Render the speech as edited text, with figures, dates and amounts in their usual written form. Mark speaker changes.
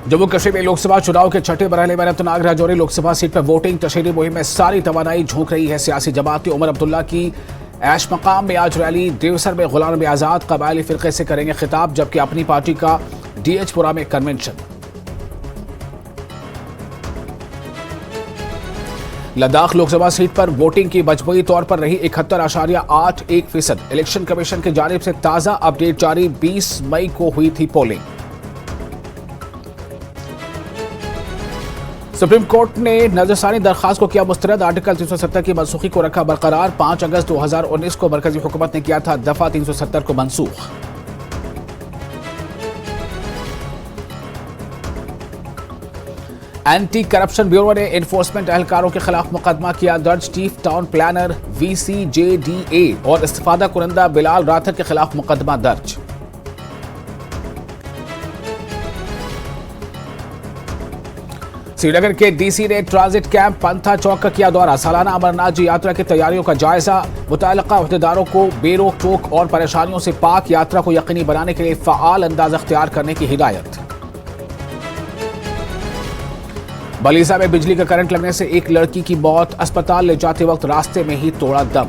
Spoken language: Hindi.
Speaker 1: जम्मू कश्मीर में लोकसभा चुनाव के छठे मरहले में अनंतनाग राजौरी लोकसभा सीट पर वोटिंग तशहीदी मुहिम में सारी तवानाई झोंक रही है सियासी जमात। उमर अब्दुल्ला की ऐश मकाम में आज रैली। देवसर में गुलाम नबी आजाद कबायली फिरके से करेंगे खिताब, जबकि अपनी पार्टी का डीएचपुरा में कन्वेंशन। लद्दाख लोकसभा सीट पर वोटिंग की मजमूई तौर पर रही 71.81%। इलेक्शन कमीशन की जानिब से ताजा अपडेट जारी। 20 मई को हुई थी पोलिंग। सुप्रीम कोर्ट ने नजरसानी दरखास्त को किया मुस्तरद। आर्टिकल 370 की मनसूखी को रखा बरकरार। 5 अगस्त 2019 को मरकजी हुकूमत ने किया था दफा 370 को मनसूख। एंटी करप्शन ब्यूरो ने एनफोर्समेंट एहलकारों के खिलाफ मुकदमा किया दर्ज। चीफ टाउन प्लानर VCJDA और इस्तिफादा कुरंदा बिलाल राथर के खिलाफ मुकदमा दर्ज। श्रीनगर के DC ने ट्रांजिट कैंप पंथा चौक का किया दौरा। सालाना अमरनाथ जी यात्रा की तैयारियों का जायजा। मुतल्लिका अहदेदारों को बेरोक टोक और परेशानियों से पाक यात्रा को यकीनी बनाने के लिए फ़आल अंदाज अख्तियार करने की हिदायत। बलीजा में बिजली का करंट लगने से एक लड़की की मौत। अस्पताल ले जाते वक्त रास्ते में ही तोड़ा दम।